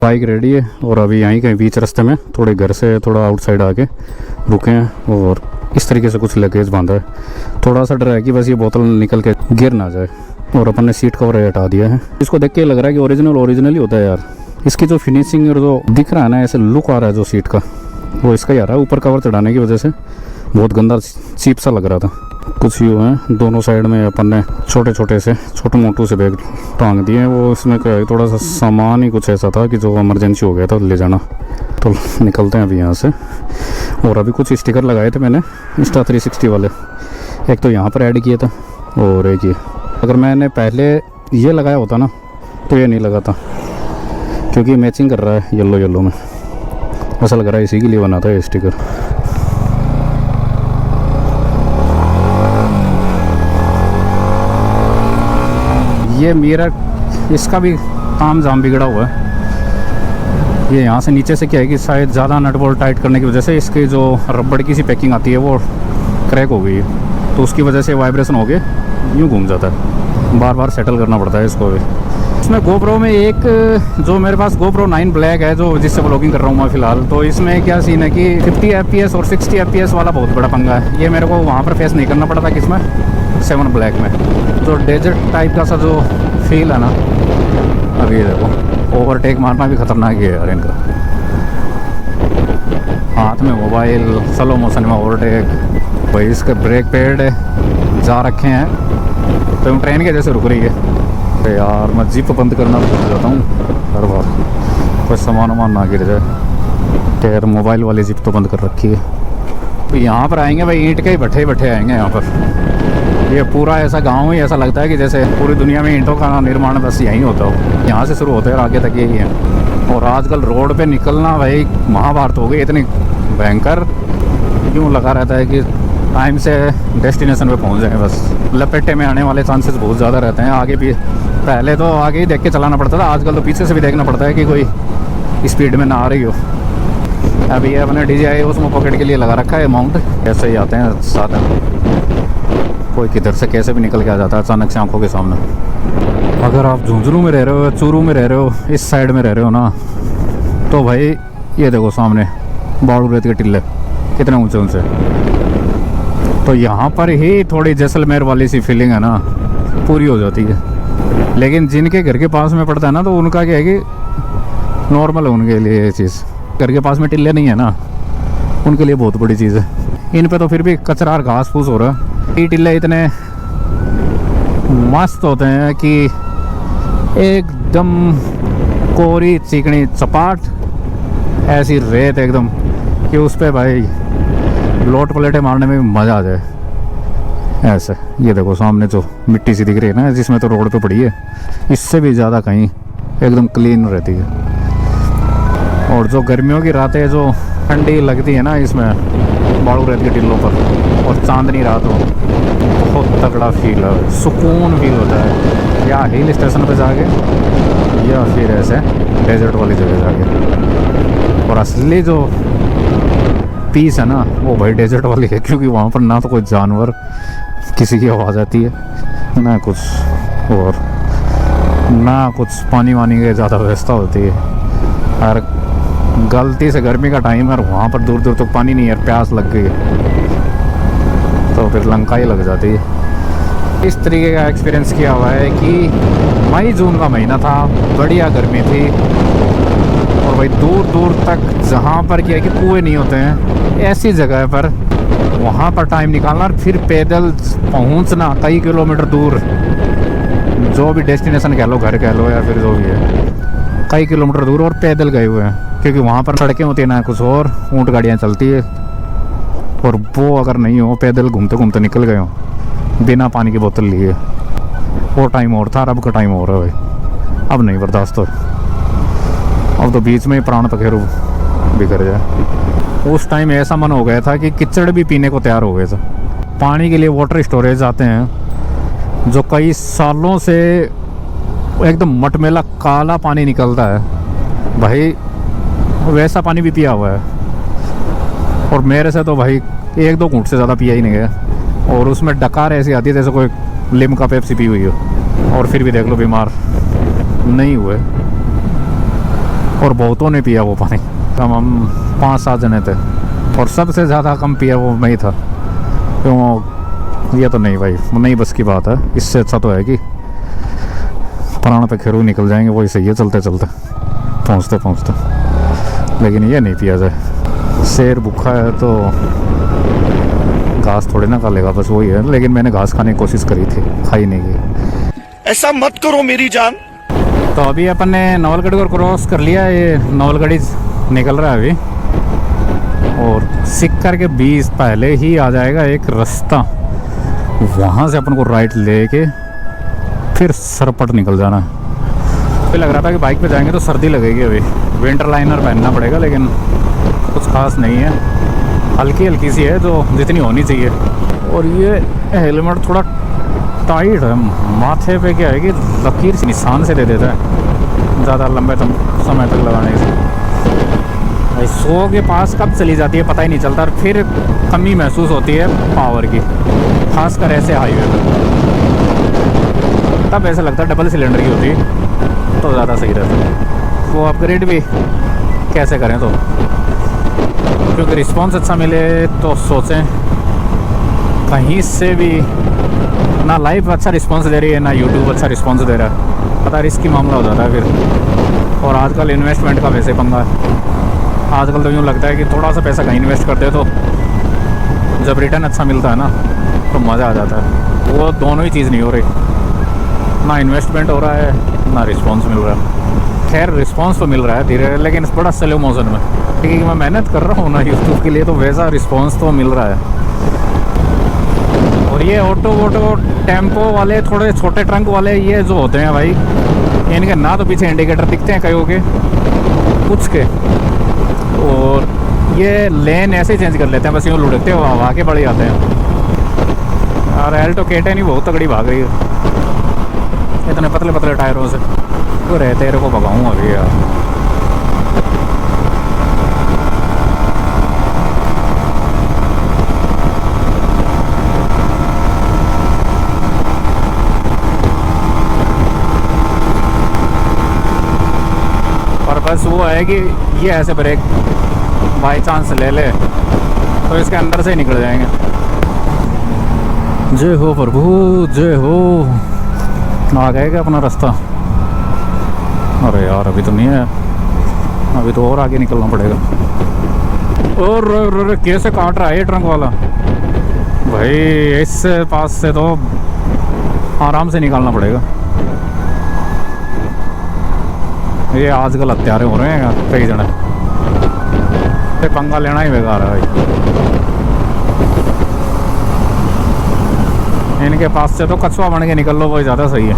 Bike ready है और अभी यहीं कहीं बीच रास्ते में थोड़े घर से थोड़ा आउटसाइड आके रुके हैं और इस तरीके से कुछ लगेज बांधा है। थोड़ा सा डर है कि बस ये बोतल निकल के गिर ना जाए। और अपन ने सीट कवर हटा दिया है। इसको देख के लग रहा है कि ओरिजिनल ही होता है यार। इसकी जो फिनिशिंग और जो दिख रहा है ना, ऐसे लुक आ रहा है जो सीट का, वो इसका ही आ रहा है। ऊपर कवर चढ़ाने की वजह से बहुत गंदा चीप सा लग रहा था। कुछ यूँ है, दोनों साइड में अपन ने छोटे मोटू से बैग टांग दिए। वो इसमें क्या है, थोड़ा सा सामान ही कुछ ऐसा था कि जो इमरजेंसी हो गया था ले जाना। तो निकलते हैं अभी यहाँ से। और अभी कुछ स्टिकर लगाए थे मैंने इंस्टा 360 वाले, एक तो यहाँ पर ऐड किया था और एक ये। अगर मैंने पहले ये लगाया होता ना तो ये नहीं लगा था, क्योंकि मैचिंग कर रहा है येलो में। ऐसा लग रहा है इसी के लिए बना था ये स्टिकर। ये मिरर, इसका भी ताम जाम बिगड़ा हुआ है। ये यहाँ से नीचे से क्या है कि शायद ज़्यादा नट बोल्ट टाइट करने की वजह से इसकी जो रबड़ की सी पैकिंग आती है वो क्रैक हो गई है। तो उसकी वजह से वाइब्रेशन हो गए यूँ घूम जाता है। बार बार सेटल करना पड़ता है इसको भी। इसमें गोप्रो में एक जो मेरे पास GoPro 9 ब्लैक है, जो जिससे ब्लॉगिंग कर रहा हूँ मैं फ़िलहाल, तो इसमें क्या सीन है कि 50 FPS और 60 FPS वाला बहुत बड़ा पंगा है। ये मेरे को वहाँ पर फेस नहीं करना पड़ा था, किसमें 7 ब्लैक में। जो डेजर्ट टाइप का सा जो फील है ना, अभी ये देखो ओवरटेक मारना भी खतरनाक है यार इनका। हाथ में मोबाइल, स्लो मोशन में ओवरटेक। भाई इसके ब्रेक पैड जा रखे हैं तो ट्रेन के जैसे रुक रही है। अरे यार मैं जिप बंद करना भूल जाता हूँ हर बार, कोई सामान वामान ना गिर जाए। खैर मोबाइल वाली जिप तो बंद कर रखी है। तो यहाँ पर आएंगे भाई, ईंट के ही भट्ठे आएंगे यहाँ पर। ये पूरा ऐसा गांव ही ऐसा लगता है कि जैसे पूरी दुनिया में ईंटों का निर्माण बस यहीं होता हो। यहाँ से शुरू होता है और आगे तक यही है। और आजकल रोड पे निकलना भाई महाभारत हो गई, इतनी भयंकर। यूँ लगा रहता है कि टाइम से डेस्टिनेशन पे पहुँच जाए, बस लपेटे में आने वाले चांसेस बहुत ज़्यादा रहते हैं। आगे भी पहले तो आगे ही देख के चलाना पड़ता था, आजकल तो पीछे से भी देखना पड़ता है कि कोई स्पीड में ना आ रही हो। अभी ये अपने DJI उसमें पॉकेट के लिए लगा रखा है माउंट। ऐसे ही आते हैं साधन, कोई किधर से कैसे भी निकल के आ जाता है अचानक से आंखों के सामने। अगर आप झुंझुनू में रह रहे हो, चूरू में रह रहे हो, इस साइड में रह रहे हो ना, तो भाई ये देखो सामने बाड़ू रेत के टिल्ले कितने ऊंचे। तो यहाँ पर ही थोड़ी जैसलमेर वाली सी फीलिंग है ना, पूरी हो जाती है। लेकिन जिनके घर के पास में पड़ता है ना, तो उनका क्या है कि नॉर्मल है उनके लिए ये चीज़। घर के पास में टिल्ले नहीं है ना, उनके लिए बहुत बड़ी चीज़ है। इन पे तो फिर भी कचरा और घास फूस हो रहा है। ये टिल्ले इतने मस्त होते हैं कि एकदम कोरी चिकनी चपाट ऐसी रेत एकदम कि उस पर भाई लोट पलेटे मारने में भी मज़ा आ जाए। ऐसे ये देखो सामने जो मिट्टी सी दिख रही है ना, जिसमें तो रोड पे पड़ी है, इससे भी ज़्यादा कहीं एकदम क्लीन रहती है। और जो गर्मियों की रातें जो ठंडी लगती है ना इसमें बाड़ू रेत के टिल्लों पर, और चांदनी रात हो, बहुत तगड़ा फील है, सुकून फील होता है। या हिल स्टेशन पर जाके या फिर ऐसे डेजर्ट वाली जगह जाके। और असली जो पीस है ना वो भाई डेजर्ट वाली है, क्योंकि वहाँ पर ना तो कोई जानवर किसी की आवाज़ आती है, ना कुछ और ना कुछ पानी वानी की ज़्यादा व्यवस्था होती है। और गलती से गर्मी का टाइम है और वहाँ पर दूर दूर तक पानी नहीं है, प्यास लग गई तो फिर लंका ही लग जाती है। इस तरीके का एक्सपीरियंस किया हुआ है कि मई जून का महीना था, बढ़िया गर्मी थी, और भाई दूर दूर तक जहाँ पर क्या है कि कुएँ नहीं होते हैं, ऐसी जगह पर वहाँ पर टाइम निकालना और फिर पैदल पहुँचना कई किलोमीटर दूर, जो भी डेस्टिनेशन कह लो, घर कह लो या फिर जो भी है, कई किलोमीटर दूर और पैदल गए हुए हैं। क्योंकि वहाँ पर सड़कें होती हैं ना कुछ और, ऊँट गाड़ियाँ चलती है, और वो अगर नहीं हो पैदल घूमते घूमते निकल गए हो बिना पानी की बोतल लिए। वो टाइम और था और अब का टाइम और है भाई, अब नहीं बर्दाश्त हो। अब तो बीच में ही प्राण पखेरु बिखर जाए। उस टाइम ऐसा मन हो गया था कि कीचड़ भी पीने को तैयार हो गए थे। पानी के लिए वाटर स्टोरेज आते हैं जो कई सालों से एकदम मटमेला काला पानी निकलता है भाई, वैसा पानी भी पिया हुआ है। और मेरे से तो भाई 1-2 घूंट से ज़्यादा पिया ही नहीं गया। और उसमें डकार ऐसी आती है जैसे कोई लिम्का पेप्सी पी हुई हो, और फिर भी देख लो बीमार नहीं हुए। और बहुतों ने पिया वो पानी। हम 5-7 जने थे और सबसे ज़्यादा कम पिया वो मैं ही था। क्यों ये तो नहीं भाई, नहीं बस की बात है। इससे अच्छा तो है कि प्राण पे खैरू निकल जाएंगे, वही सही है चलते चलते पहुँचते पहुँचते। लेकिन ये नहीं पिया जाए। शेर भूखा है तो घास थोड़ी ना खा लेगा, बस वही है। लेकिन मैंने घास खाने की कोशिश करी थी, खाई नहीं गई। ऐसा मत करो मेरी जान। तो अभी अपन ने नवलगढ़ को क्रॉस कर लिया। ये नवलगढ़ निकल रहा है अभी, और सिक्कर के 20 पहले ही आ जाएगा एक रास्ता। वहाँ से अपन को राइट लेके फिर सरपट निकल जाना है। फिर लग रहा था कि बाइक पे जाएंगे तो सर्दी लगेगी। अभी विंटर लाइनर पहनना पड़ेगा, लेकिन कुछ खास नहीं है, हल्की हल्की सी है जो जितनी होनी चाहिए। और ये हेलमेट थोड़ा टाइट है माथे पे, क्या है कि लकीर से निशान से दे देता है ज़्यादा लंबे समय तक लगाने से। भाई 100 के पास कब चली जाती है पता ही नहीं चलता, और फिर कमी महसूस होती है पावर की, खासकर ऐसे हाईवे पर। तब ऐसा लगता है डबल सिलेंडर की होती तो ज़्यादा सही रहता। वो अपग्रेड भी कैसे करें तो, क्योंकि रिस्पॉन्स अच्छा मिले तो सोचें कहीं से भी। ना लाइफ अच्छा रिस्पॉन्स दे रही है, ना यूट्यूब अच्छा रिस्पॉन्स दे रहा है, पता रिस्की मामला हो जाता है फिर। और आजकल इन्वेस्टमेंट का वैसे पंगा है। आजकल तो यूँ लगता है कि थोड़ा सा पैसा कहीं इन्वेस्ट करते तो जब रिटर्न अच्छा मिलता है ना तो मज़ा आ जाता है। वो दोनों ही चीज़ नहीं हो रही, ना इन्वेस्टमेंट हो रहा है ना रिस्पॉन्स मिल रहा है। खैर रिस्पॉन्स तो मिल रहा है धीरे, लेकिन बड़ा स्लो मोशन में, क्योंकि मैं मेहनत कर रहा हूँ ना यूट्यूब के लिए, तो वैसा रिस्पॉन्स तो मिल रहा है। और ये ऑटो टेम्पो वाले, थोड़े छोटे ट्रंक वाले ये जो होते हैं भाई, इनके ना तो पीछे इंडिकेटर दिखते हैं कईयों के, कुछ के। और ये लेन ऐसे चेंज कर लेते हैं, बस यूँ लुढ़कते हुए हवा के बड़े आते हैं। और एल्टो केटे नहीं बहुत तगड़ी भाग रही है इतने पतले पतले टायरों से। तो रहते तेरे को भगाऊँ अभी यार। बस वो है कि ये ऐसे ब्रेक बाई चांस ले ले तो इसके अंदर से ही निकल जाएंगे। जय हो प्रभु जय हो। आ गए क्या अपना रास्ता? अरे यार अभी तो नहीं है, अभी तो और आगे निकलना पड़ेगा। और कैसे काट रहा है ये ट्रंक वाला भाई, इस पास से तो आराम से निकालना पड़ेगा। ये आजकल हत्यारे हो रहे हैं कई जने, तो पंगा लेना ही बेकार है भाई। इनके पास से तो कछुआ बन के निकल लो, वही ज़्यादा सही है।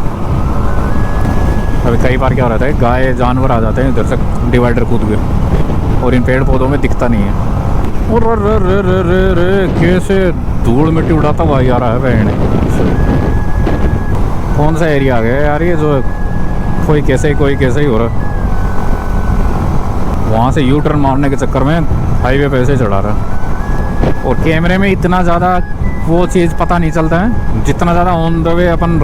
अभी कई बार क्या हो रहता है, गाय जानवर आ जाते हैं इधर से डिवाइडर कूद के, और इन पेड़ पौधों में दिखता नहीं है। और रे कैसे धूल मिट्टी उड़ाता हुआ आ रहा है बहन। कौन सा एरिया आ गया यार ये, जो कोई कैसे ही हो रहा है। वहाँ से यू टर्न मारने के चक्कर में हाईवे पे ऐसे चढ़ा रहा है। और कैमरे में इतना ज़्यादा वो चीज़ पता नहीं चलता है, जितना ज़्यादा on the way upon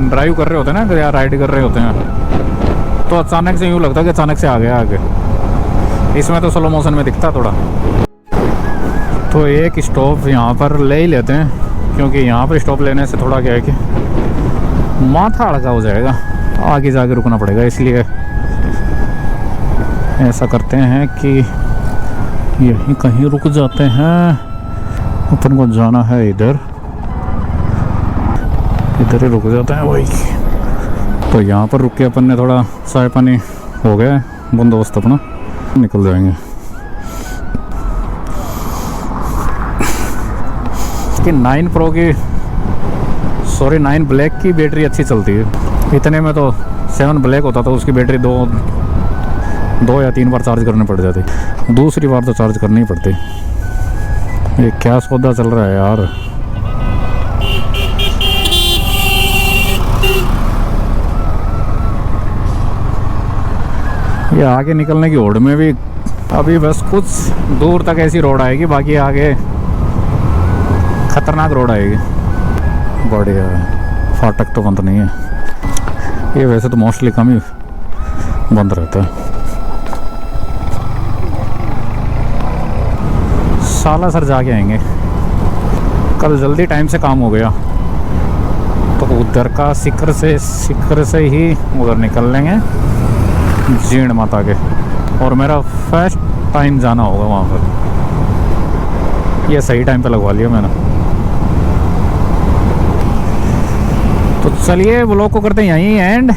drive कर रहे होते हैं ना या राइड कर रहे होते हैं, तो अचानक से यूँ लगता है कि अचानक से आ गया आगे। इसमें तो स्लो मोशन में दिखता थोड़ा। तो एक स्टॉप यहाँ पर ले ही लेते हैं, क्योंकि यहाँ पर स्टॉप लेने से थोड़ा क्या है कि माथा हल्का हो जाएगा, आगे जाके रुकना पड़ेगा। इसलिए ऐसा करते हैं कि यहीं कहीं रुक जाते हैं। अपन को जाना है इधर ही रुक जाते हैं वही। तो यहाँ पर रुक के अपन ने थोड़ा चाय पानी हो गया बंदोबस्त अपना, निकल जाएंगे। कि 9 प्रो की 9 ब्लैक की बैटरी अच्छी चलती है। इतने में तो 7 ब्लैक होता था, उसकी बैटरी दो या 3 बार चार्ज करने पड़ जाती, दूसरी बार तो चार्ज करनी ही पड़ती। ये क्या सौदा चल रहा है यार। ये आगे निकलने की होड़ में भी अभी बस कुछ दूर तक ऐसी रोड आएगी, बाकी आगे खतरनाक रोड आएगी। बढ़िया है, फाटक तो बंद नहीं है। ये वैसे तो मोस्टली कम ही बंद रहता है। सालासर जाके आएंगे। कल जल्दी टाइम से काम हो गया तो उधर का सिखर से ही उधर निकल लेंगे जीण माता के। और मेरा फर्स्ट टाइम जाना होगा वहाँ पर। ये सही टाइम पे लगवा लिया मैंने। तो चलिए व्लॉग को करते हैं यहीं एंड।